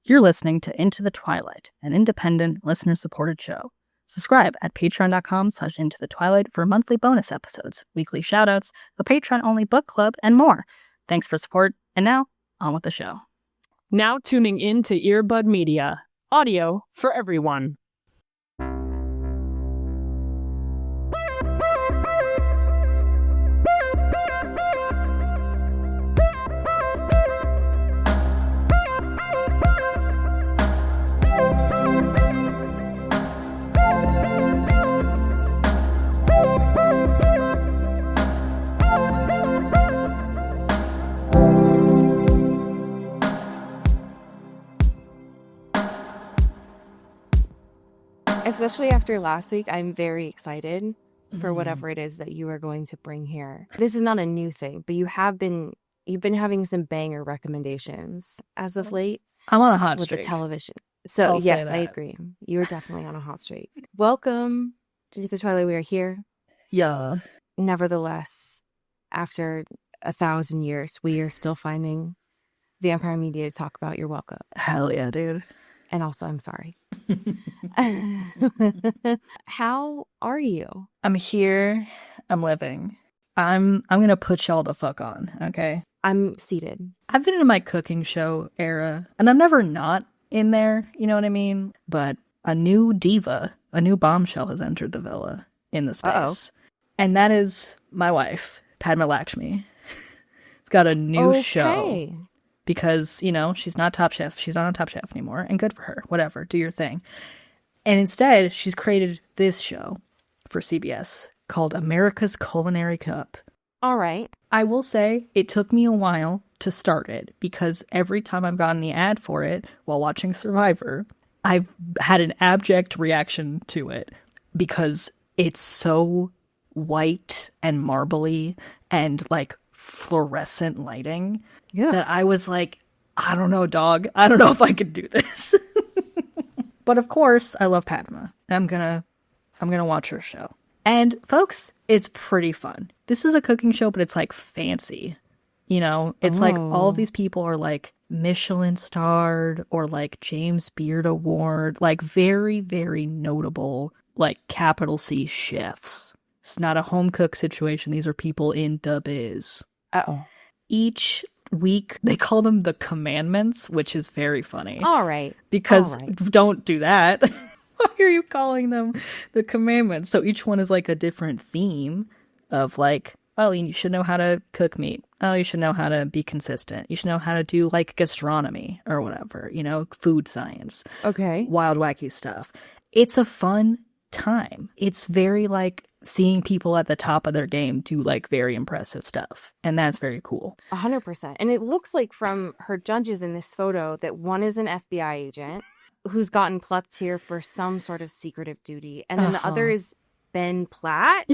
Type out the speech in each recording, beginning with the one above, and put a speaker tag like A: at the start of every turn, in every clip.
A: You're listening to Into the Twilight, an independent, listener-supported show. Subscribe at patreon.com/intothetwilight for monthly bonus episodes, weekly shoutouts, a Patreon-only book club, and more. Thanks for support, and now, on with the show.
B: Now tuning in to Earbud Media, audio for everyone.
C: Especially after last week, I'm very excited for whatever it is that you are going to bring here. This is not a new thing, but you've been having some banger recommendations as of late.
A: I'm on a hot
C: with
A: streak.
C: The television. So
A: I'll
C: yes,
A: say
C: I
A: that.
C: agree. You're definitely on a hot streak. Welcome to the Twilight. We are here.
A: Yeah.
C: Nevertheless, after 1,000 years, we are still finding Vampire Media to talk about. You're welcome.
A: Hell yeah, dude.
C: And also, I'm sorry. How are you?
A: I'm here. I'm living. I'm gonna put y'all the fuck on, okay?
C: I'm seated.
A: I've been in my cooking show era, and I'm never not in there, you know what I mean? But a new diva, a new bombshell has entered the villa in the space. And that is my wife, Padma Lakshmi. It's got a new show. Because, you know, she's not Top Chef. She's not on Top Chef anymore. And good for her. Whatever. Do your thing. And instead, she's created this show for CBS called America's Culinary Cup.
C: All right.
A: I will say it took me a while to start it because every time I've gotten the ad for it while watching Survivor, I've had an abject reaction to it because it's so white and marbly and like fluorescent lighting that I was like, I don't know, dog. I don't know if I could do this. But of course, I love Padma. I'm gonna watch her show. And folks, it's pretty fun. This is a cooking show, but it's like fancy. You know, it's like all of these people are like Michelin starred or like James Beard Award, like very, very notable, like capital C chefs. It's not a home cook situation. These are people in the biz. Each week, they call them the commandments, which is very funny.
C: All right.
A: Because don't do that. Why are you calling them the commandments? So each one is like a different theme of like, oh, you should know how to cook meat. Oh, you should know how to be consistent. You should know how to do like gastronomy or whatever, you know, food science.
C: Okay.
A: Wild, wacky stuff. It's a fun time. It's very like seeing people at the top of their game do like very impressive stuff. And that's very cool.
C: 100%. And it looks like from her judges in this photo that one is an FBI agent who's gotten plucked here for some sort of secretive duty. And then the other is Ben Platt.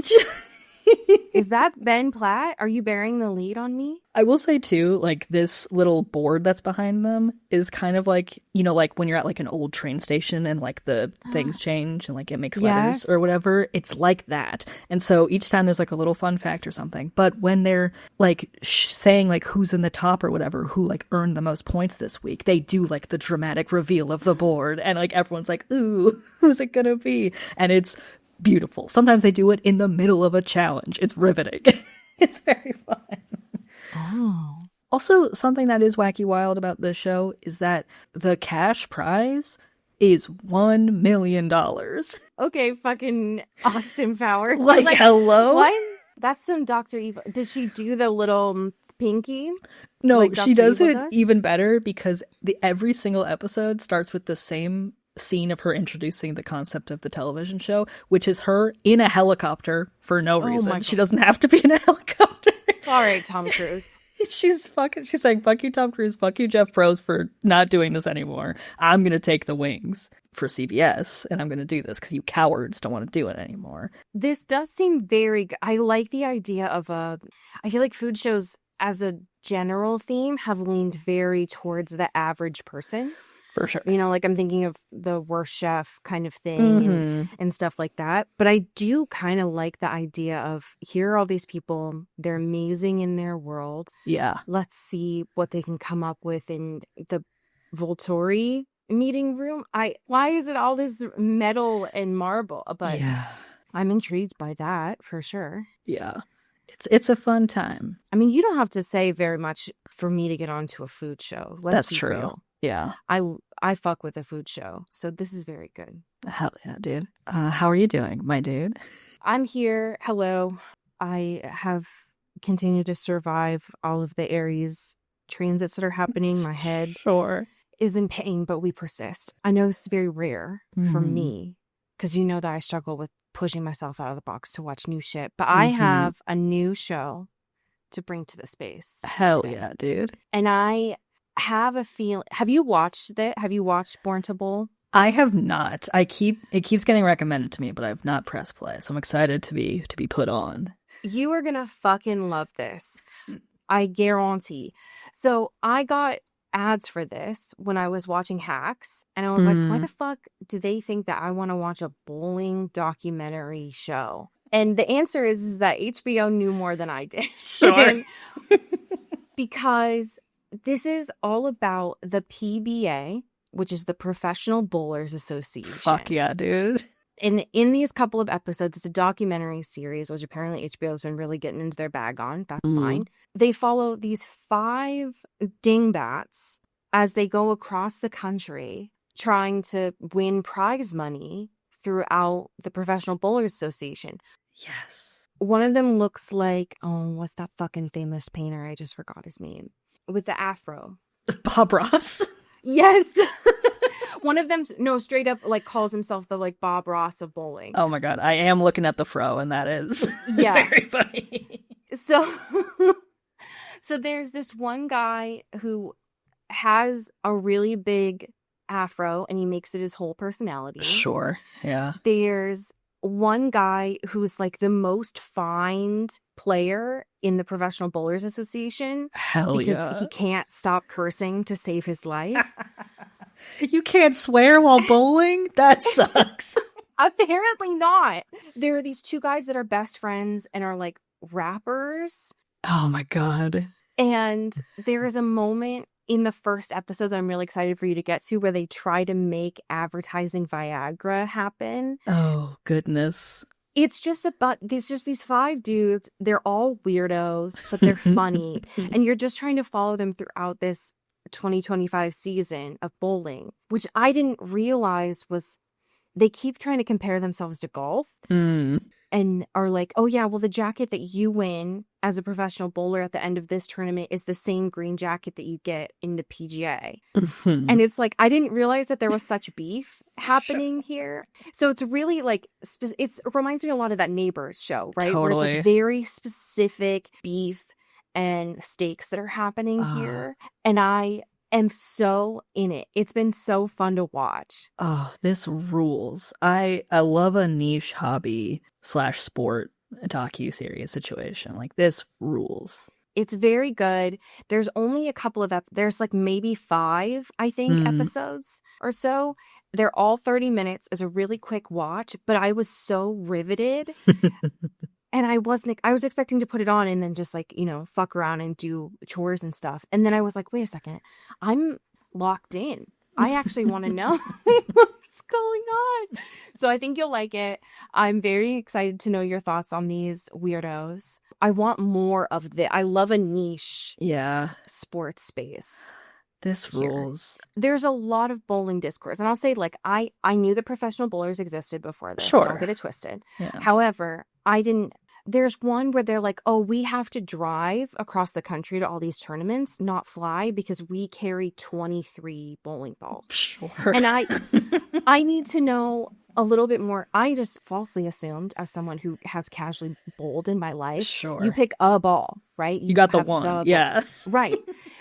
C: Is that Ben Platt? Are you bearing the lead on me?
A: I will say too, like this little board that's behind them is kind of like, you know, like when you're at like an old train station and like the things change and like it makes letters or whatever. It's like that. And so each time there's like a little fun fact or something. But when they're like saying like who's in the top or whatever, who like earned the most points this week, they do like the dramatic reveal of the board. And like everyone's like, ooh, who's it gonna be? And it's beautiful. Sometimes they do it in the middle of a challenge. It's riveting. It's very fun. Also, something that is wacky wild about this show is that the cash prize is $1 million.
C: Okay, fucking Austin Powers.
A: like, hello?
C: What? That's some Dr. Evil. Does she do the little pinky?
A: No,
C: like
A: she
C: Dr.
A: does
C: Evil
A: it
C: does?
A: even better because every single episode starts with the same scene of her introducing the concept of the television show, which is her in a helicopter for no reason. She doesn't have to be in a helicopter.
C: All right, Tom Cruise.
A: She's saying, fuck you, Tom Cruise, fuck you, Jeff Probst, for not doing this anymore. I'm gonna take the wings for CBS, and I'm gonna do this because you cowards don't want to do it anymore.
C: This does seem very I like the idea of I feel like food shows as a general theme have leaned very towards the average person.
A: For sure.
C: You know, like I'm thinking of the Worst Chef kind of thing and stuff like that. But I do kind of like the idea of here are all these people. They're amazing in their world.
A: Yeah.
C: Let's see what they can come up with in the Volturi meeting room. Why is it all this metal and marble? But
A: Yeah.
C: I'm intrigued by that for sure.
A: Yeah. It's a fun time.
C: I mean, you don't have to say very much for me to get onto a food show. Let's be
A: That's true.
C: real.
A: Yeah.
C: I fuck with a food show, so this is very good.
A: Hell yeah, dude. How are you doing, my dude?
C: I'm here. Hello. I have continued to survive all of the Aries transits that are happening. My head
A: Sure.
C: is in pain, but we persist. I know this is very rare for me because you know that I struggle with pushing myself out of the box to watch new shit. But I have a new show to bring to the space.
A: Hell
C: today.
A: yeah, dude.
C: And I have a feeling. Have you watched that? Have you watched Born to Bowl?
A: I have not. It keeps getting recommended to me, but I've not pressed play. So I'm excited to be put on.
C: You are gonna fucking love this. I guarantee. So I got ads for this when I was watching Hacks, and I was like, why the fuck do they think that I want to watch a bowling documentary show? And the answer is that HBO knew more than I did.
A: Sure.
C: Because this is all about the PBA, which is the Professional Bowlers Association.
A: Fuck yeah, dude.
C: And in these couple of episodes, it's a documentary series, which apparently HBO has been really getting into their bag on. That's fine. They follow these 5 dingbats as they go across the country trying to win prize money throughout the Professional Bowlers Association.
A: Yes.
C: One of them looks like, what's that fucking famous painter? I just forgot his name. With the afro.
A: Bob Ross?
C: Yes. One of them, no, straight up like calls himself the like Bob Ross of bowling.
A: Oh my god, I am looking at the fro, and that is very funny.
C: So there's this one guy who has a really big afro, and he makes it his whole personality.
A: Sure, yeah.
C: There's one guy who's like the most fined player in the Professional Bowlers Association.
A: Hell
C: because he can't stop cursing to save his life.
A: You can't swear while bowling? That sucks.
C: Apparently not. There are these 2 guys that are best friends and are like rappers.
A: Oh my god.
C: And there is a moment in the first episode that I'm really excited for you to get to where they try to make advertising Viagra happen.
A: Oh, goodness.
C: It's just these 5 dudes. They're all weirdos, but they're funny. And you're just trying to follow them throughout this 2025 season of bowling, which I didn't realize was they keep trying to compare themselves to golf and are like, oh yeah, well the jacket that you win as a professional bowler at the end of this tournament is the same green jacket that you get in the PGA. And it's like, I didn't realize that there was such beef happening here. So it's really like, it reminds me a lot of that Neighbors show, right?
A: Totally.
C: Where it's like very specific beef and stakes that are happening here. And I am so in it. It's been so fun to watch.
A: Oh, this rules. I love a niche hobby / sport docu-series situation. Like, this rules.
C: It's very good. There's only a couple of there's like maybe 5, I think, episodes or so. They're all 30 minutes. It's a really quick watch, but I was so riveted. And I was expecting to put it on and then just like, fuck around and do chores and stuff. And then I was like, wait a second, I'm locked in. I actually want to know what's going on. So I think you'll like it. I'm very excited to know your thoughts on these weirdos. I want more of I love a niche sports space.
A: This rules.
C: There's a lot of bowling discourse. And I'll say, like, I knew the Professional Bowlers existed before this.
A: Sure.
C: Don't get it twisted.
A: Yeah.
C: However, there's one where they're like, oh, we have to drive across the country to all these tournaments, not fly, because we carry 23 bowling balls.
A: Sure.
C: And I need to know a little bit more. I just falsely assumed, as someone who has casually bowled in my life,
A: Sure.
C: you pick a ball, right?
A: You got the one. Yeah.
C: Right.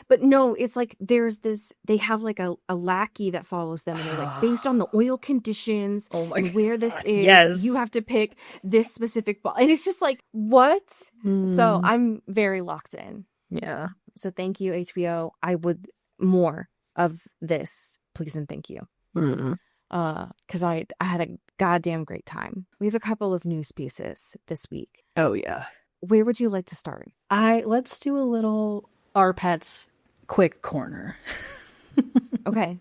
C: But no, it's like they have like a lackey that follows them, and they're like, based on the oil conditions and where this is, you have to pick this specific ball. And it's just like, what? So I'm very locked in.
A: Yeah.
C: So thank you, HBO. I would more of this, please and thank you. Because I had a goddamn great time. We have a couple of news pieces this week.
A: Oh yeah.
C: Where would you like to start?
A: Let's do a little Our Pets quick corner.
C: Okay.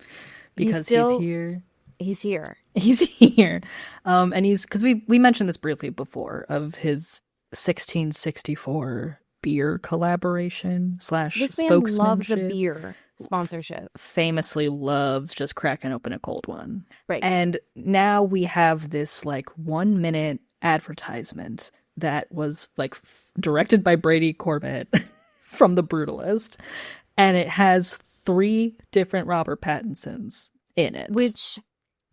A: Because
C: still-
A: he's here.
C: He's here.
A: He's here. And he's, because we mentioned this briefly before, of his 1664 beer collaboration /
C: This man
A: spokesmanship.
C: loves a beer sponsorship.
A: Famously loves just cracking open a cold one.
C: Right.
A: And now we have this like 1 minute advertisement that was like directed by Brady Corbett from The Brutalist. And it has 3 different Robert Pattinsons in it.
C: Which,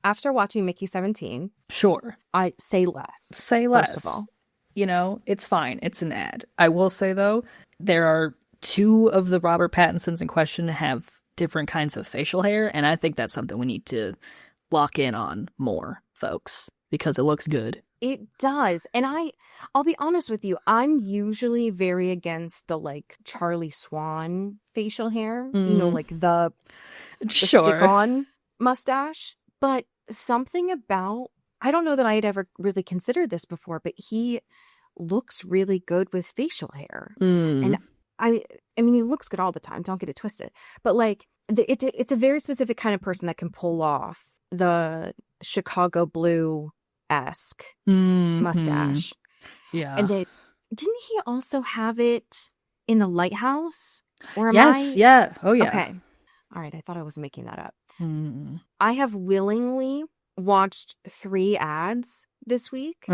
C: after watching Mickey 17,
A: sure.
C: I say less.
A: Say less.
C: First of all.
A: You know, it's fine. It's an ad. I will say, though, there are 2 of the Robert Pattinsons in question have different kinds of facial hair, and I think that's something we need to lock in on more, folks, because it looks good.
C: It does. And I'll be honest with you, I'm usually very against the like Charlie Swan facial hair, you know, like the
A: Sure.
C: stick-on mustache. But something about, I don't know that I had ever really considered this before, but he looks really good with facial hair. And I mean, he looks good all the time. Don't get it twisted. But like, it's a very specific kind of person that can pull off the Chicago blue-esque mustache.
A: Yeah.
C: And didn't he also have it in the lighthouse? Or am
A: yes.
C: I?
A: Yeah. Oh, yeah.
C: Okay. All right. I thought I was making that up.
A: Mm.
C: I have willingly watched 3 ads this week.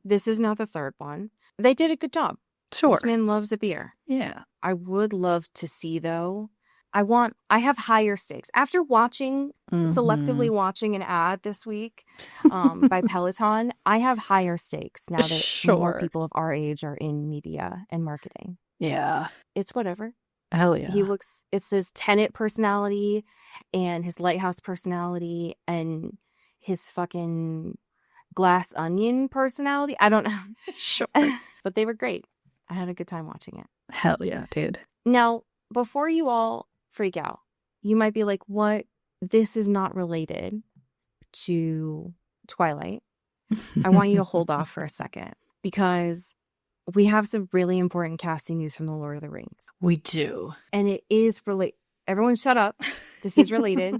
C: This is not the 3rd one. They did a good job.
A: Sure.
C: This man loves a beer.
A: Yeah.
C: I would love to see, though. I have higher stakes. After selectively watching an ad this week by Peloton, I have higher stakes now that more people of our age are in media and marketing.
A: Yeah.
C: It's whatever.
A: Hell yeah.
C: It's his Tenet personality and his Lighthouse personality and his fucking Glass Onion personality. I don't know.
A: Sure.
C: But they were great. I had a good time watching it.
A: Hell yeah, dude.
C: Now, before you all freak out, you might be like, what? This is not related to Twilight. I want you to hold off for a second because we have some really important casting news from The Lord of the Rings.
A: We do.
C: And it is related. Everyone shut up. This is related.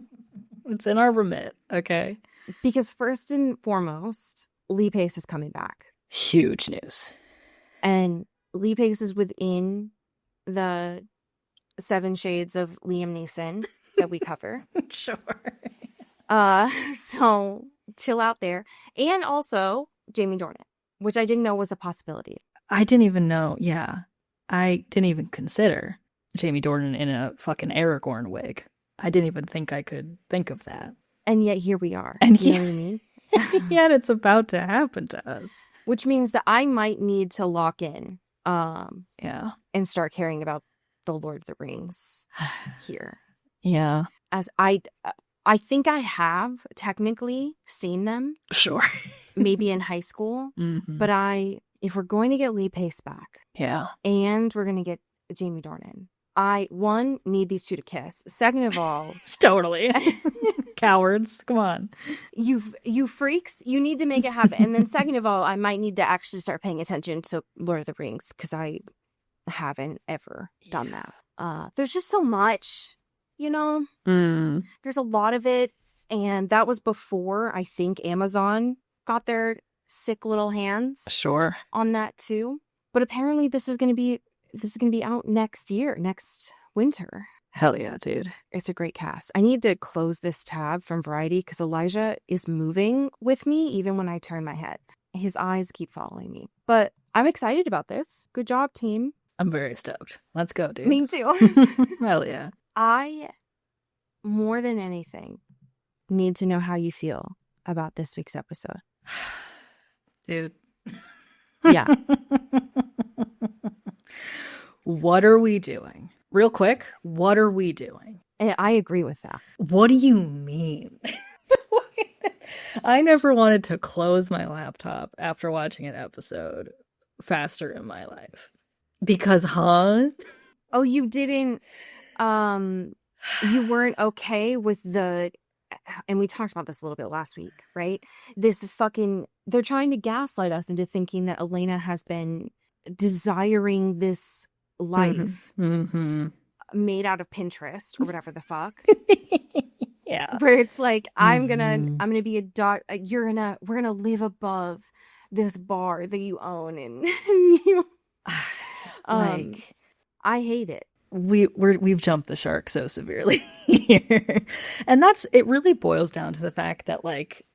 A: It's in our remit, okay?
C: Because first and foremost, Lee Pace is coming back.
A: Huge news.
C: And Lee Pace is within the 7 shades of Liam Neeson that we cover.
A: Sure.
C: So chill out there. And also Jamie Dornan, which I didn't know was a possibility.
A: I didn't even know. Yeah. I didn't even consider Jamie Dornan in a fucking Aragorn wig. I didn't even think I could think of that.
C: And yet here we are.
A: And
C: you know what I mean?
A: Yet it's about to happen to us.
C: Which means that I might need to lock in
A: Yeah.
C: and start caring about the Lord of the Rings here.
A: Yeah.
C: As I think I have technically seen them.
A: Sure.
C: Maybe in high school. But if we're going to get Lee Pace back.
A: Yeah. And
C: we're going to get Jamie Dornan. I, 1, need these 2 to kiss. Second of all.
A: Totally. Cowards. Come on.
C: You freaks. You need to make it happen. And then second of all, I might need to actually start paying attention to Lord of the Rings because I haven't ever done that. There's just so much, you know? There's a lot of it. And that was before I think Amazon got their sick little hands on that too. But apparently this is going to be out next winter.
A: Hell yeah, dude.
C: It's a great cast. I need to close this tab from Variety because Elijah is moving with me even when I turn my head. His eyes keep following me. But I'm excited about this. Good job, team.
A: I'm very stoked. Let's go, dude.
C: Me too.
A: Hell yeah.
C: I, more than anything, need to know how you feel about this week's episode.
A: Dude.
C: Yeah.
A: What are we doing? Real quick, what are we doing?
C: And I agree with that.
A: What do you mean? I never wanted to close my laptop after watching an episode faster in my life. Because,
C: Oh, you didn't, you weren't okay with and we talked about this a little bit last week, right? They're trying to gaslight us into thinking that Elena has been desiring this life made out of Pinterest or whatever the fuck.
A: Yeah.
C: Where it's like, I'm gonna be a dog. We're gonna live above this bar that you own, and you,
A: Like,
C: I hate it.
A: We've jumped the shark so severely here. And it really boils down to the fact that, like,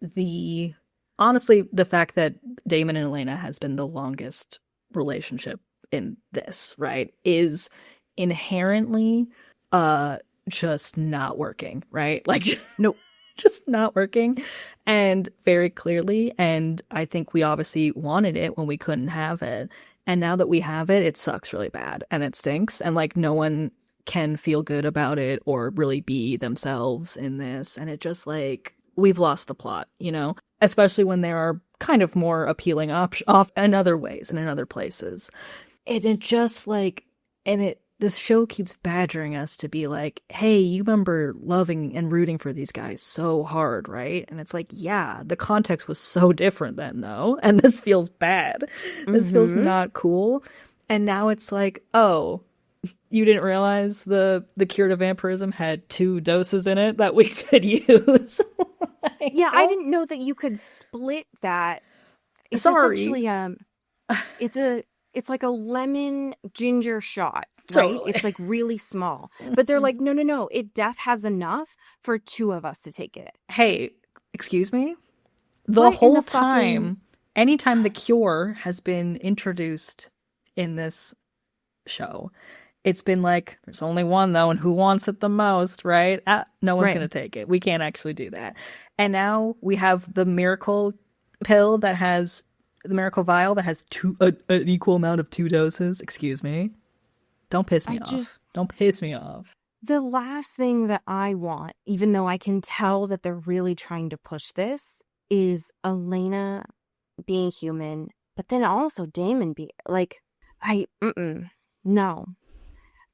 A: honestly, the fact that Damon and Elena has been the longest relationship in this, right, is inherently just not working, right? Like,
C: nope.
A: Just not working, and very clearly. And I think we obviously wanted it when we couldn't have it. And now that we have it, it sucks really bad and it stinks. And like, no one can feel good about it or really be themselves in this. And it just, like, we've lost the plot, you know, especially when there are kind of more appealing off in other ways and in other places. And it just, like, this show keeps badgering us to be like, hey, you remember loving and rooting for these guys so hard, right? And it's like, yeah, the context was so different then, though. And this feels bad. This feels not cool. And now it's like, oh, you didn't realize the cure to vampirism had 2 doses in it that we could use. Like,
C: yeah, I didn't know that you could split that. It's essentially it's like a lemon ginger shot. Right?
A: Totally.
C: It's like really small. But they're like, no. It has enough for 2 of us to take it.
A: Hey, excuse me? The whole time, anytime the cure has been introduced in this show, it's been like, there's only one though, and who wants it the most, right? No one's going to take it. We can't actually do that. And now we have the miracle pill that has, the miracle vial that has an equal amount of 2 doses. Excuse me. Don't piss me off. Don't piss me off.
C: The last thing that I want, even though I can tell that they're really trying to push this, is Elena being human, but then also Damon be like, no,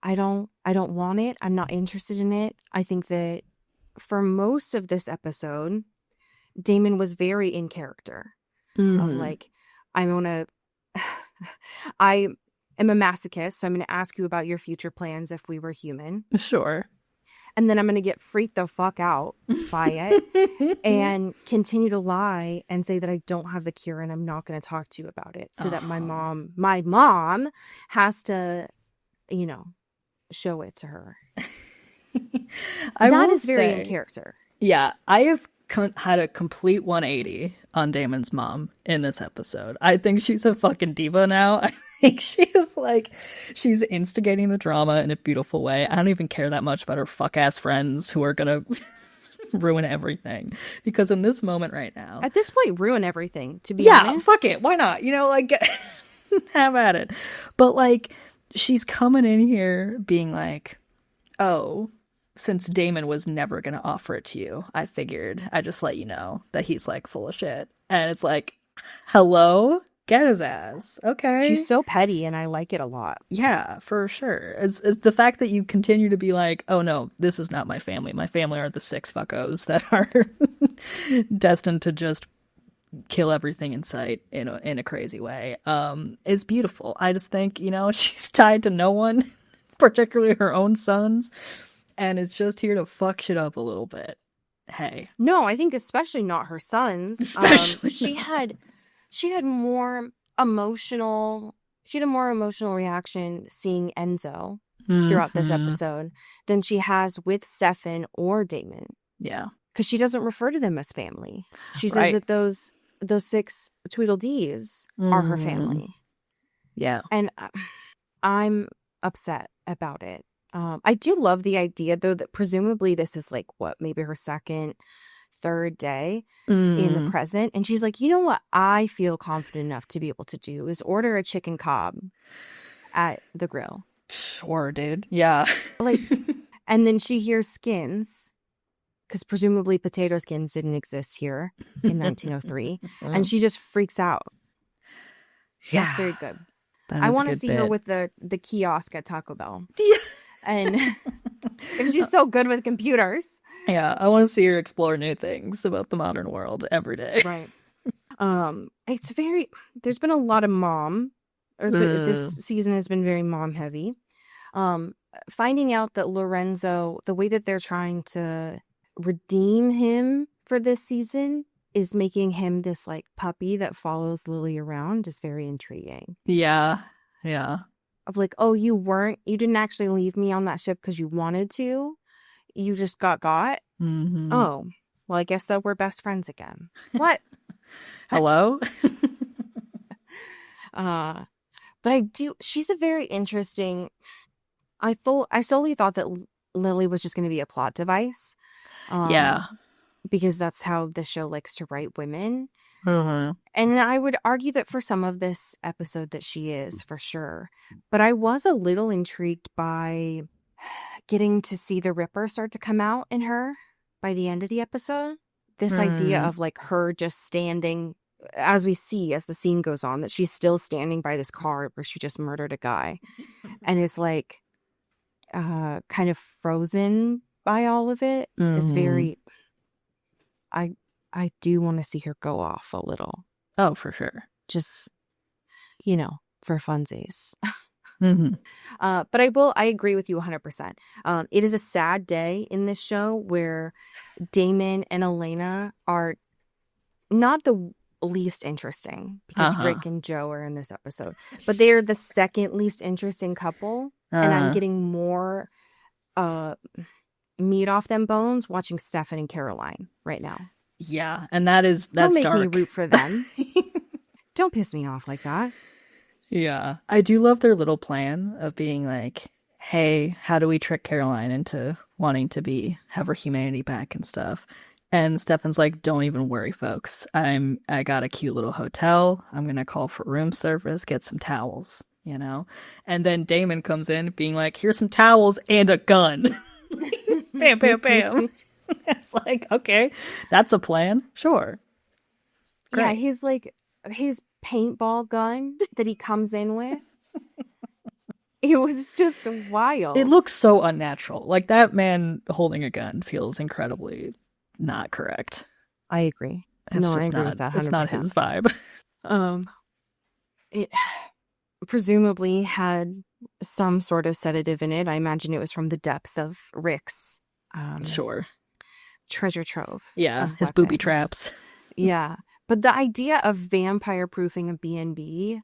C: I don't want it. I'm not interested in it. I think that for most of this episode, Damon was very in character of like, I am a masochist, so I'm going to ask you about your future plans if we were human.
A: Sure.
C: And then I'm going to get freaked the fuck out by it and continue to lie and say that I don't have the cure and I'm not going to talk to you about it, so that my mom has to, you know, show it to her. That is very in character.
A: Yeah, I have had a complete 180 on Damon's mom in this episode. I think she's a fucking diva now. I think she's instigating the drama in a beautiful way. I don't even care that much about her fuck ass friends who are gonna ruin everything, because in this moment right now,
C: at this point, ruin everything, to be honest.
A: Fuck it, why not, you know, like, have at it. But like, she's coming in here being like, oh, since Damon was never going to offer it to you, I figured I'd just let you know that he's like full of shit. And it's like, hello? Get his ass. Okay.
C: She's so petty and I like it a lot.
A: Yeah, for sure. It's the fact that you continue to be like, oh no, this is not my family. My family are the 6 fuckos that are destined to just kill everything in sight in a crazy way, is beautiful. I just think, you know, she's tied to no one, particularly her own sons, and is just here to fuck shit up a little bit. Hey.
C: No, I think especially not her sons. She had more emotional reaction seeing Enzo throughout this episode than she has with Stefan or Damon.
A: Yeah.
C: Because she doesn't refer to them as family. She says that those 6 Tweedledees are her family.
A: Yeah.
C: And I'm upset about it. I do love the idea, though, that presumably this is like, maybe her second, third day in the present. And she's like, you know what I feel confident enough to be able to do is order a chicken cob at the grill.
A: Sure, dude. Yeah.
C: Like, and then she hears skins, because presumably potato skins didn't exist here in 1903. And she just freaks out.
A: Yeah.
C: That's very good. I want to see her with the kiosk at Taco Bell.
A: Yeah.
C: And if she's so good with computers.
A: Yeah, I want to see her explore new things about the modern world every day.
C: Right. There's been a lot of mom. This season has been very mom heavy. Finding out that Lorenzo, the way that they're trying to redeem him for this season is making him this like puppy that follows Lily around is very intriguing.
A: Yeah.
C: Of like, oh, you didn't actually leave me on that ship because you wanted to. You just got.
A: Mm-hmm.
C: Oh, well, I guess that we're best friends again. What?
A: Hello?
C: But she's a very interesting. I solely thought that Lily was just going to be a plot device.
A: Yeah.
C: Because that's how the show likes to write women.
A: Mm-hmm.
C: And I would argue that for some of this episode that she is, for sure. But I was a little intrigued by getting to see the Ripper start to come out in her by the end of the episode. This idea of like her just standing, as we see as the scene goes on, that she's still standing by this car where she just murdered a guy and is like kind of frozen by all of it. Is very... I do want to see her go off a little.
A: Oh, for sure.
C: Just, for funsies.
A: Mm-hmm.
C: But I agree with you 100%. It is a sad day in this show where Damon and Elena are not the least interesting because Rick and Joe are in this episode, but they are the second least interesting couple. And I'm getting more meat off them bones watching Stefan and Caroline right now.
A: Yeah, and that's
C: Don't make
A: dark.
C: me root for them. Don't piss me off like that.
A: Yeah, I do love their little plan of being like, hey, how do we trick Caroline into wanting to have her humanity back and stuff? And Stefan's like, don't even worry, folks. I got a cute little hotel. I'm gonna call for room service, get some towels, And then Damon comes in being like, here's some towels and a gun. Bam, bam, bam. It's like, okay, that's a plan. Sure. Great.
C: Yeah, he's like his paintball gun that he comes in with. It was just wild.
A: It looks so unnatural. Like that man holding a gun feels incredibly not correct.
C: I agree.
A: It's
C: I
A: just
C: agree
A: not,
C: with that. 100%.
A: It's not his vibe.
C: It presumably had some sort of sedative in it. I imagine it was from the depths of Rick's
A: Sure.
C: treasure trove.
A: Yeah, his
C: weapons.
A: booby traps.
C: Yeah. But the idea of vampire proofing a B&B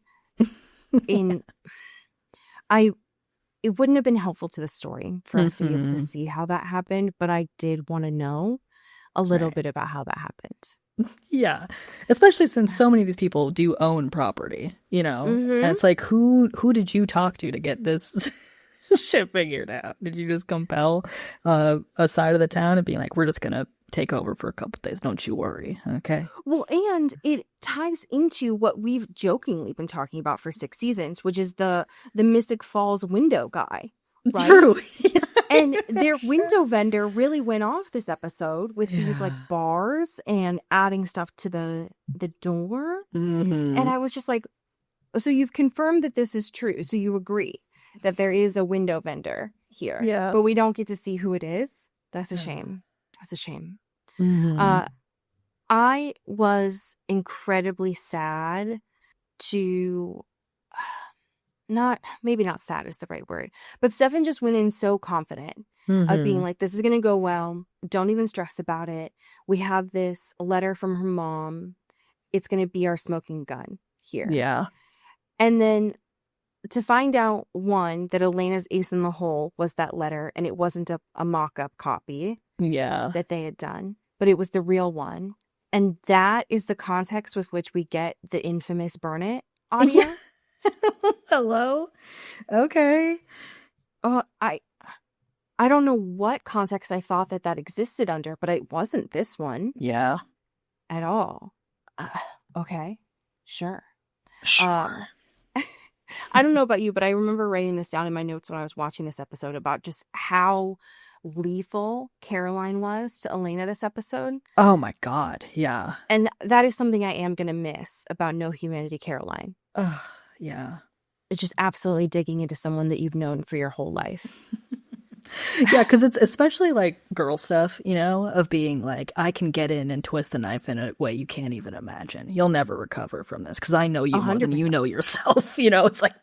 C: it wouldn't have been helpful to the story for us to be able to see how that happened, but I did want to know a little bit about how that happened.
A: Yeah, especially since so many of these people do own property, and it's like, who did you talk to get this shit figured out? Did you just compel a side of the town and be like, we're just gonna take over for a couple days, don't you worry, okay?
C: Well, and it ties into what we've jokingly been talking about for 6 seasons, which is the Mystic Falls window guy, right?
A: True.
C: And their window vendor really went off this episode with these like bars and adding stuff to the door. And I was just like, so you've confirmed that this is true, so you agree that there is a window vendor here, but we don't get to see who it is. That's a shame. That's a shame. I was incredibly sad to maybe not sad is the right word, but Stefan just went in so confident of being like, this is going to go well. Don't even stress about it. We have this letter from her mom. It's going to be our smoking gun here.
A: Yeah.
C: And then to find out, one, that Elena's ace in the hole was that letter, and it wasn't a mock-up copy that they had done, but it was the real one. And that is the context with which we get the infamous burn it audio.
A: Yeah. Hello? Okay.
C: I don't know what context I thought that existed under, but it wasn't this one.
A: Yeah.
C: At all. Okay. Sure. I don't know about you, but I remember writing this down in my notes when I was watching this episode about just how lethal Caroline was to Elena this episode.
A: Oh my God. Yeah.
C: And that is something I am going to miss about No Humanity Caroline.
A: Yeah.
C: It's just absolutely digging into someone that you've known for your whole life.
A: Yeah, because it's especially like girl stuff, of being like, I can get in and twist the knife in a way you can't even imagine. You'll never recover from this because I know you more than you know yourself. It's like,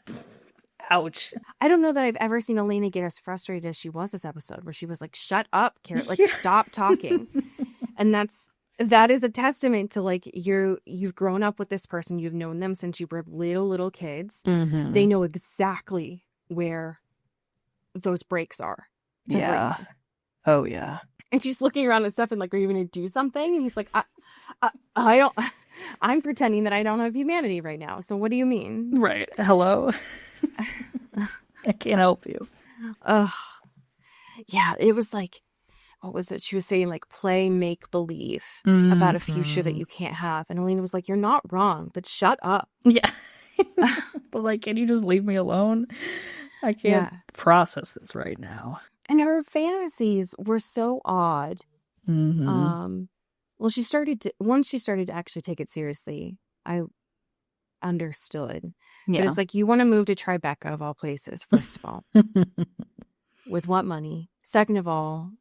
A: Ouch.
C: I don't know that I've ever seen Elena get as frustrated as she was this episode, where she was like, shut up, Carrot, like stop talking. And that is a testament to like you've grown up with this person, you've known them since you were little kids.
A: Mm-hmm.
C: They know exactly where those breaks are.
A: Yeah. Oh yeah.
C: And she's looking around and stuff and like, are you going to do something? And he's like, I don't. I'm pretending that I don't have humanity right now. So what do you mean?
A: Right. Hello. I can't help you.
C: Yeah, it was like, what was it? She was saying like play make believe about a future that you can't have. And Elena was like, you're not wrong, but shut up.
A: Yeah. But like, can you just leave me alone? I can't process this right now.
C: And her fantasies were so odd.
A: Mm-hmm.
C: Well, once she started to actually take it seriously, I understood.
A: Yeah.
C: But it's like, you want to move to Tribeca of all places, first of all. With what money? Second of all,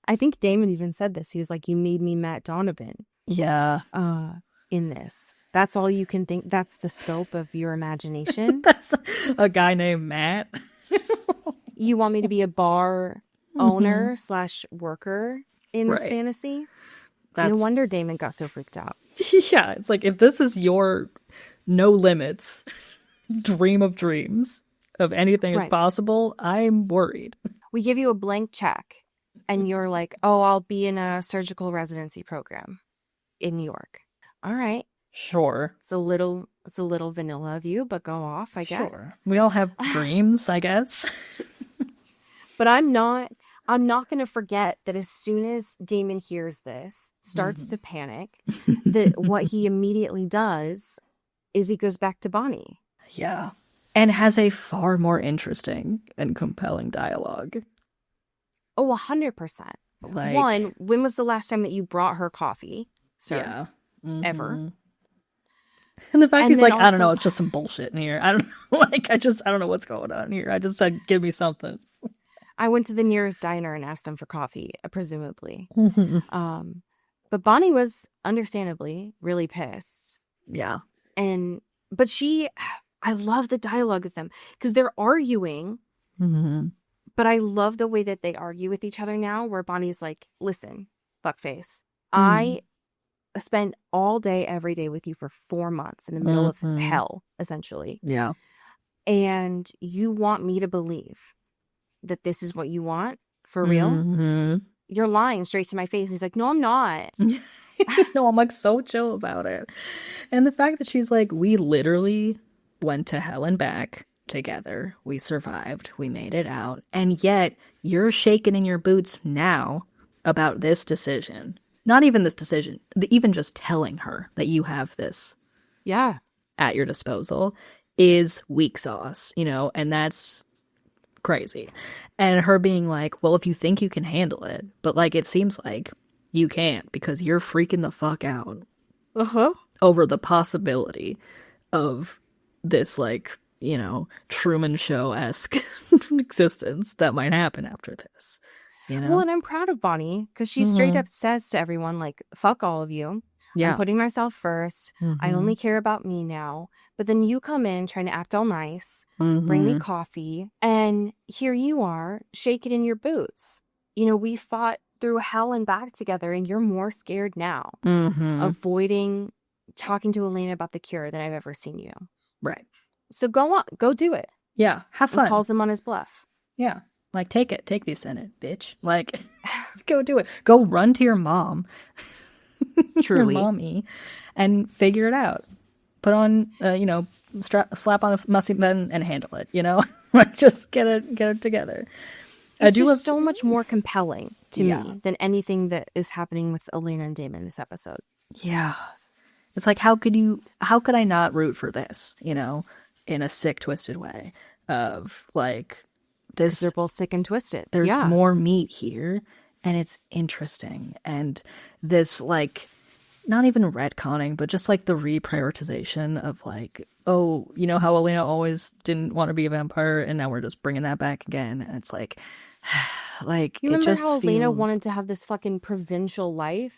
C: I think Damon even said this. He was like, you made me Matt Donovan.
A: Yeah.
C: In this. That's all you can think. That's the scope of your imagination.
A: That's a guy named Matt.
C: You want me to be a bar owner / worker in this fantasy? No wonder Damon got so freaked out.
A: Yeah, it's like, if this is your no limits dream of dreams of anything is possible, I'm worried.
C: We give you a blank check and you're like, oh, I'll be in a surgical residency program in New York. All right.
A: Sure.
C: It's a little vanilla of you, but go off, I guess.
A: Sure. We all have dreams, I guess.
C: But I'm not going to forget that as soon as Damon hears this, starts to panic, that what he immediately does is he goes back to Bonnie.
A: Yeah. And has a far more interesting and compelling dialogue.
C: Oh, 100%.
A: Like,
C: one, when was the last time that you brought her coffee, sir?
A: Yeah. Mm-hmm.
C: Ever?
A: And the fact he's like,
C: also,
A: I don't know, it's just some bullshit in here. I don't know. Like, I don't know what's going on here. I just said, give me something.
C: I went to the nearest diner and asked them for coffee, presumably. But Bonnie was understandably really pissed.
A: Yeah.
C: But I love the dialogue with them because they're arguing.
A: Mm-hmm.
C: But I love the way that they argue with each other now, where Bonnie's like, listen, fuckface, I spent all day, every day with you for 4 months in the middle of hell, essentially.
A: Yeah.
C: And you want me to believe that this is what you want for real?
A: Mm-hmm.
C: You're lying straight to my face. He's like, no, I'm not.
A: No, I'm like so chill about it. And the fact that she's like, we literally went to hell and back together. We survived. We made it out. And yet you're shaking in your boots now about this decision. Not even this decision, even just telling her that you have this at your disposal is weak sauce, and that's crazy. And her being like, well, if you think you can handle it, but like, it seems like you can't because you're freaking the fuck out over the possibility of this, like, Truman Show-esque existence that might happen after this.
C: Well, and I'm proud of Bonnie because she straight up says to everyone, like, fuck all of you. Yeah. I'm putting myself first. I only care about me now. But then you come in trying to act all nice, bring me coffee, and here you are, shaking in your boots. We fought through hell and back together, and you're more scared now, avoiding talking to Elena about the cure than I've ever seen you.
A: Right.
C: So go on, go do it.
A: Yeah, have fun.
C: And calls him on his bluff.
A: Yeah. Like, take it. Take the Senate, bitch. Like, go do it. Go run to your mom.
C: Truly.
A: Your mommy. And figure it out. Put on, slap on a musty button and handle it, Like, just get it together.
C: It's just so much more compelling to me than anything that is happening with Elena and Damon this episode.
A: Yeah. It's like, how could I not root for this, in a sick, twisted way of, like, this.
C: They're both sick and twisted.
A: There's more meat here, and it's interesting. And this, like, not even retconning, but just, like, the reprioritization of, like, oh, how Elena always didn't want to be a vampire, and now we're just bringing that back again. And it's like, like,
C: you remember how Elena wanted to have this fucking provincial life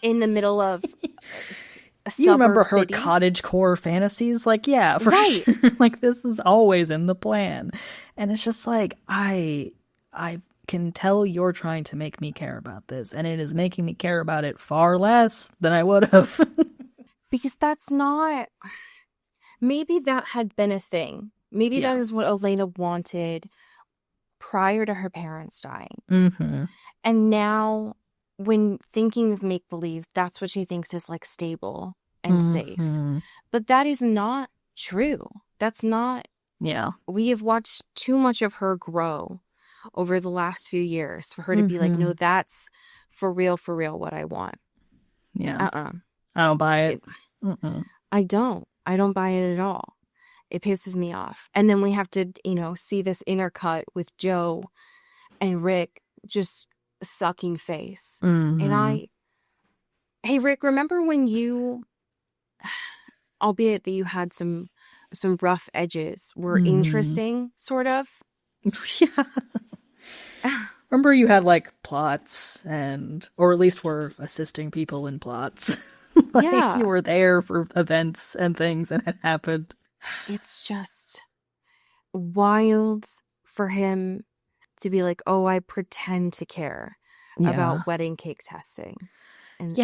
C: in the middle of
A: You remember
C: suburb
A: her
C: city.
A: cottagecore fantasies? Like, yeah, for
C: Right.
A: sure. Like, this is always in the plan. And it's just like, I can tell you're trying to make me care about this, and it is making me care about it far less than I would have.
C: Because that's not... Maybe that had been a thing. Maybe that is what Elena wanted prior to her parents dying.
A: Mm-hmm.
C: And now, when thinking of make-believe, that's what she thinks is like stable and safe. But that is not true. That's not...
A: Yeah.
C: We have watched too much of her grow over the last few years for her to be like, no, that's for real what I want.
A: Yeah. I don't buy it.
C: I don't buy it at all. It pisses me off. And then we have to, see this intercut with Joe and Rick just sucking face. And hey, Rick, remember when you, albeit that you had some rough edges, were interesting, sort of?
A: Yeah. Remember you had like plots or at least were assisting people in plots. Like you were there for events and things that had happened.
C: It's just wild for him to be like, oh, I pretend to care about wedding cake testing. And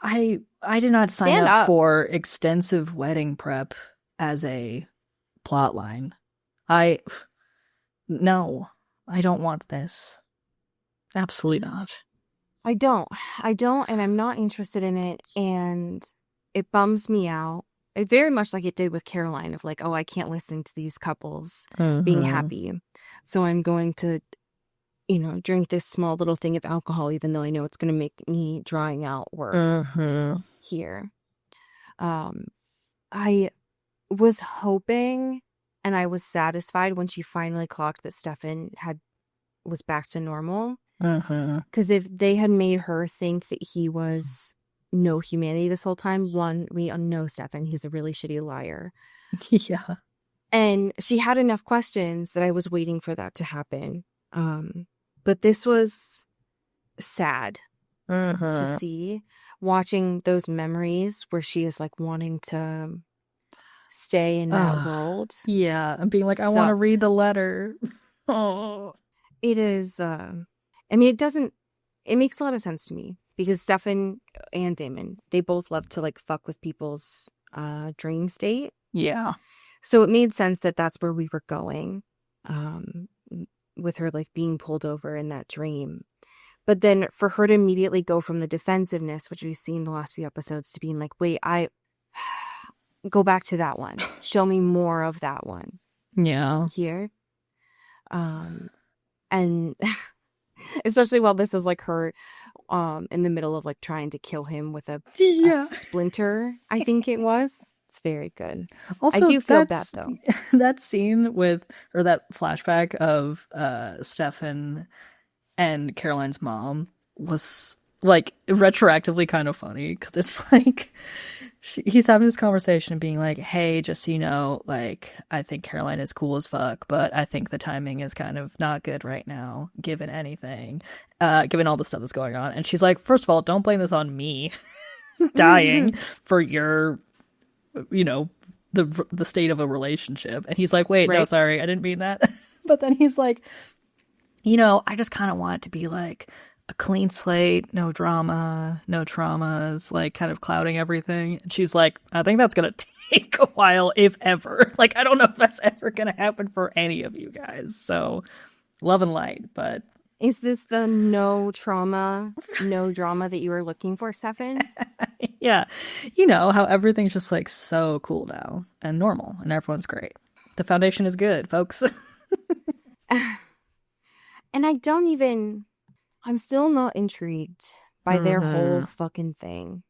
A: I did not sign up for extensive wedding prep as a plot line. No, I don't want this. Absolutely not.
C: I don't, and I'm not interested in it, and it bums me out. It very much like it did with Caroline, of like, oh, I can't listen to these couples being happy, so I'm going to, drink this small little thing of alcohol, even though I know it's going to make me drying out worse here. I was hoping, and I was satisfied when she finally clocked that Stefan was back to normal. Because if they had made her think that he was no humanity this whole time, one, we know Stefan, he's a really shitty liar.
A: Yeah.
C: And she had enough questions that I was waiting for that to happen. But this was sad to see, watching those memories where she is like wanting to stay in that world.
A: Yeah, and being like, I want to read the letter. Oh.
C: It is... I mean, it makes a lot of sense to me because Stefan and Damon, they both love to like fuck with people's dream state.
A: Yeah.
C: So it made sense that that's where we were going with her like being pulled over in that dream. But then for her to immediately go from the defensiveness, which we've seen the last few episodes, to being like, wait, I go back to that one. Show me more of that one.
A: Yeah.
C: Here. And... especially while this is like her in the middle of like trying to kill him with a splinter, I think it was. It's very good. Also, I do feel bad though.
A: That scene that flashback of Stefan and Caroline's mom was like retroactively kind of funny because it's like he's having this conversation and being like, hey, just so you know, like, I think Caroline is cool as fuck, but I think the timing is kind of not good right now, given anything, given all the stuff that's going on. And she's like, first of all, don't blame this on me dying for your, the state of a relationship. And he's like, wait, no, sorry, I didn't mean that. But then he's like, I just kind of want it to be like a clean slate, no drama, no traumas, like kind of clouding everything. And she's like, I think that's going to take a while, if ever. Like, I don't know if that's ever going to happen for any of you guys. So love and light, but.
C: Is this the no trauma, no drama that you were looking for, Stefan?
A: Yeah. How everything's just like so cool now and normal and everyone's great. The foundation is good, folks.
C: And I'm still not intrigued by their whole fucking thing.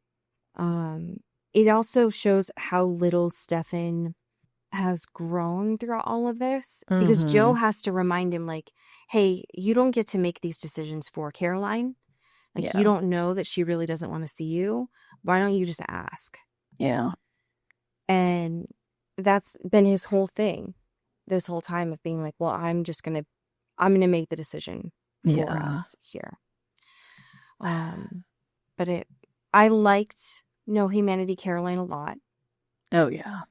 C: It also shows how little Stefan has grown throughout all of this because Joe has to remind him like, hey, you don't get to make these decisions for Caroline. Like, you don't know that she really doesn't want to see you. Why don't you just ask?
A: Yeah.
C: And that's been his whole thing this whole time of being like, well, I'm going to make the decision for us here. But I liked know Humanity Caroline a lot.
A: Oh, yeah.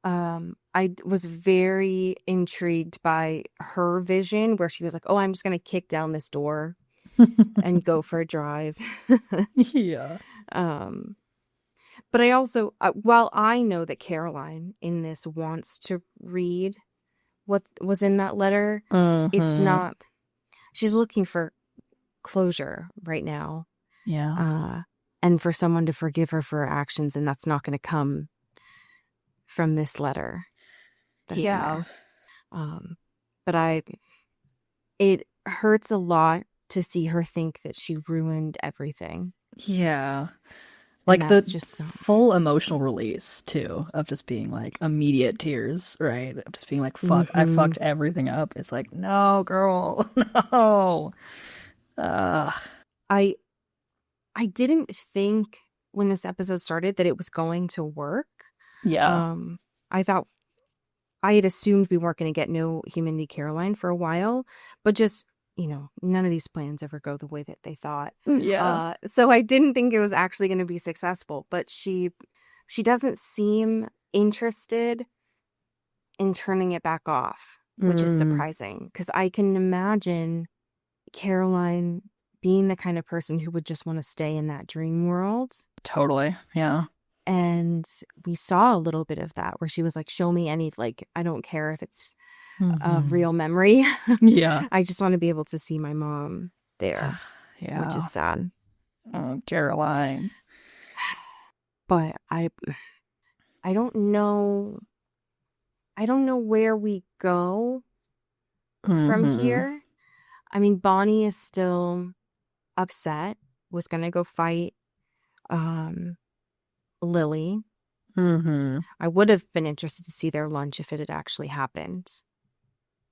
C: I was very intrigued by her vision where she was like, oh, I'm just going to kick down this door and go for a drive.
A: Yeah.
C: But I also, while I know that Caroline in this wants to read what was in that letter, it's not, she's looking for closure right now.
A: Yeah.
C: And for someone to forgive her for her actions, and that's not going to come from this letter.
A: Yeah.
C: But it hurts a lot to see her think that she ruined everything.
A: Yeah. Like the
C: just
A: full emotional release too, of just being like immediate tears, right? Of just being like, fuck, I fucked everything up. It's like, no, girl, no.
C: I didn't think when this episode started that it was going to work.
A: Yeah.
C: I had assumed we weren't going to get no Humanity Caroline for a while, but just, none of these plans ever go the way that they thought.
A: Yeah.
C: So I didn't think it was actually going to be successful, but she doesn't seem interested in turning it back off, which is surprising because I can imagine Caroline being the kind of person who would just want to stay in that dream world.
A: Totally. Yeah.
C: And we saw a little bit of that where she was like, show me any, like, I don't care if it's a real memory.
A: Yeah.
C: I just want to be able to see my mom there.
A: Yeah.
C: Which is sad.
A: Oh, Caroline.
C: But I don't know. I don't know where we go from here. I mean, Bonnie is still upset, was going to go fight Lily. I would have been interested to see their lunch if it had actually happened,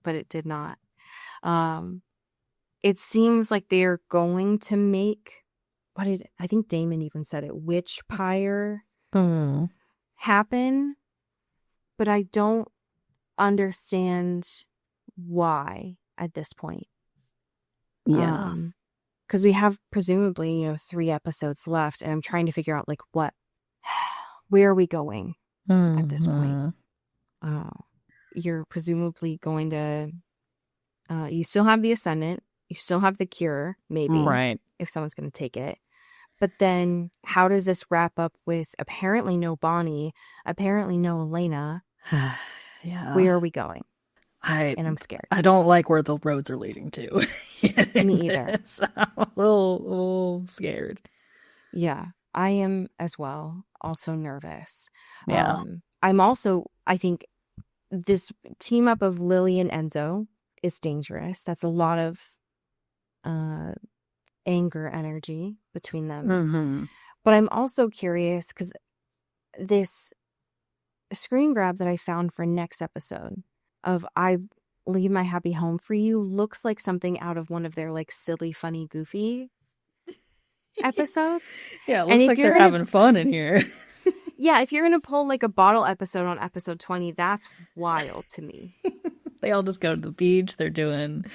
C: but it did not. It seems like they're going to make, I think Damon even said it, witch pyre happen, but I don't understand why at this point.
A: Yeah.
C: Because we have presumably, 3 episodes left, and I'm trying to figure out, like, where are we going at this point? You're presumably going to, you still have the Ascendant, you still have the Cure, maybe,
A: right?
C: If someone's going to take it. But then how does this wrap up with apparently no Bonnie, apparently no Elena?
A: Yeah.
C: Where are we going?
A: And
C: I'm scared.
A: I don't like where the roads are leading to.
C: Me either.
A: I'm a little scared.
C: Yeah, I am as well. Also nervous.
A: Yeah.
C: I'm also, I think this team up of Lily and Enzo is dangerous. That's a lot of anger energy between them. But I'm also curious because this screen grab that I found for next episode of I Leave My Happy Home for You looks like something out of one of their like silly, funny, goofy episodes.
A: Yeah, it looks like they're having fun in here.
C: Yeah, if you're going to pull like a bottle episode on episode 20, that's wild to me.
A: They all just go to the beach. They're doing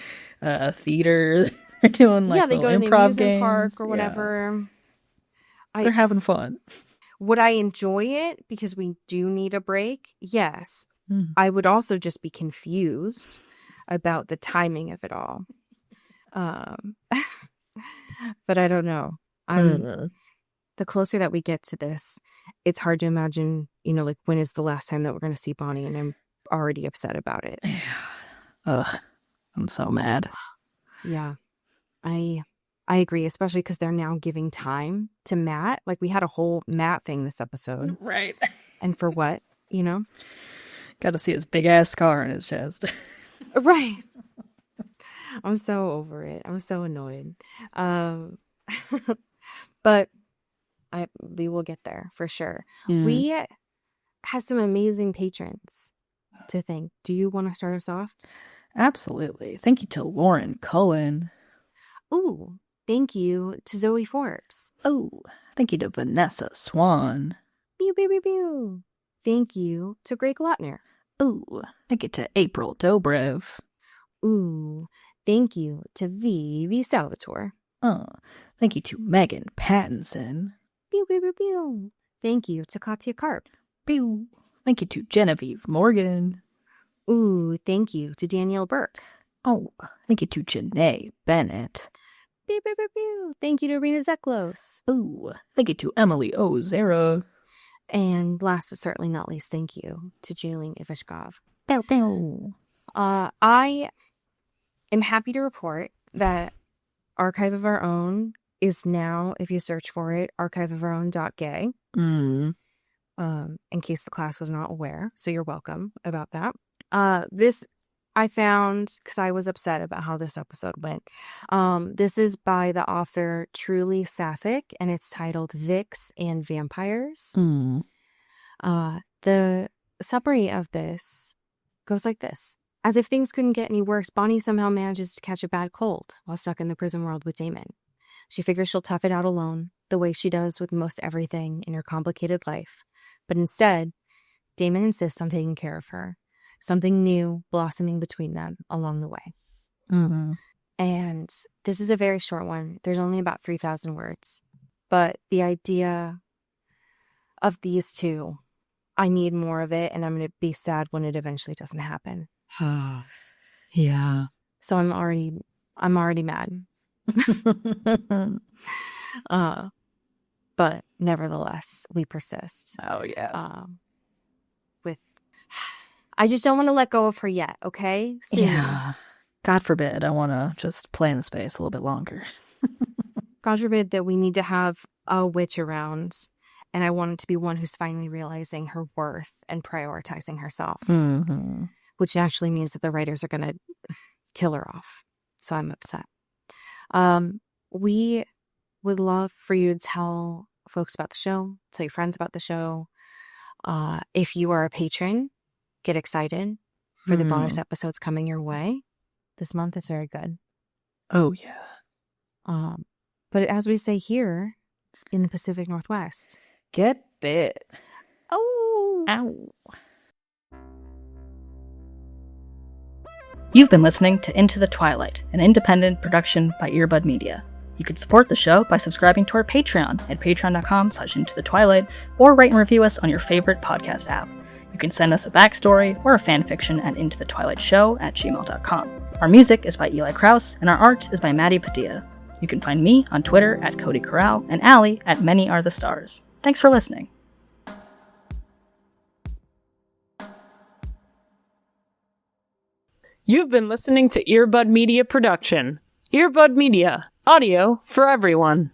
A: theater. They're doing like
C: they go to the amusement park or whatever.
A: Yeah. They're having fun.
C: Would I enjoy it because we do need a break? Yes. I would also just be confused about the timing of it all. But I don't know. The closer that we get to this, it's hard to imagine, like when is the last time that we're going to see Bonnie, and I'm already upset about it.
A: Ugh, I'm so mad.
C: Yeah, I agree, especially because they're now giving time to Matt. Like we had a whole Matt thing this episode.
A: Right.
C: And for what,
A: Got to see his big ass scar in his chest.
C: Right. I'm so over it. I'm so annoyed. But we will get there for sure. We have some amazing patrons to thank. Do you want to start us off?
A: Absolutely. Thank you to Lauren Cullen.
C: Ooh, thank you to Zoe Forbes.
A: Oh, thank you to Vanessa Swan.
C: Pew, pew, pew, pew. Thank you to Greg Lautner.
A: Ooh, thank you to April Dobrev.
C: Ooh, thank you to Vivi Salvatore.
A: Oh, thank you to Megan Pattinson.
C: Pew, pew, pew, pew. Thank you to Katya Karp.
A: Pew. Thank you to Genevieve Morgan.
C: Ooh, thank you to Danielle Burke.
A: Oh, thank you to Janae Bennett.
C: Pew, pew, pew, pew. Thank you to Rena Zeklos.
A: Ooh, thank you to Emily Ozera.
C: And last but certainly not least, thank you to Julian Ivashkov.
A: Pew, pew.
C: I am happy to report that Archive of Our Own is now, if you search for it, archiveofourown.gay.
A: Mm.
C: In case the class was not aware. So you're welcome about that. This I found because I was upset about how this episode went. This is by the author Truly Sapphic, and it's titled Vix and Vampires.
A: Mm.
C: The summary of this goes like this. As if things couldn't get any worse, Bonnie somehow manages to catch a bad cold while stuck in the prison world with Damon. She figures she'll tough it out alone, the way she does with most everything in her complicated life. But instead, Damon insists on taking care of her. Something new blossoming between them along the way.
A: Mm-hmm.
C: And this is a very short one. There's only about 3,000 words. But the idea of these two, I need more of it, and I'm going to be sad when it eventually doesn't happen.
A: Yeah.
C: So I'm already mad. But nevertheless, we persist.
A: Oh, yeah.
C: I just don't want to let go of her yet, okay? Soon.
A: Yeah. God forbid I want to just play in the space a little bit longer.
C: God forbid that we need to have a witch around, and I want it to be one who's finally realizing her worth and prioritizing herself,
A: Mm-hmm.
C: which actually means that the writers are going to kill her off. So I'm upset. We would love for you to tell folks about the show, tell your friends about the show. If you are a patron, get excited for the bonus episodes coming your way. This month is very good.
A: Oh, yeah.
C: But as we say here in the Pacific Northwest,
A: Get bit.
C: oh,
A: Ow. You've been listening to Into the Twilight, an independent production by Earbud Media. You can support the show by subscribing to our Patreon at patreon.com/intothetwilight, or rate and review us on your favorite podcast app. You can send us a backstory or a fanfiction at intothetwilightshow@gmail.com. Our music is by Eli Krause, and our art is by Maddie Padilla. You can find me on Twitter at Cody Corral and Allie at Many Are the Stars. Thanks for listening.
B: You've been listening to Earbud Media Production. Earbud Media, audio for everyone.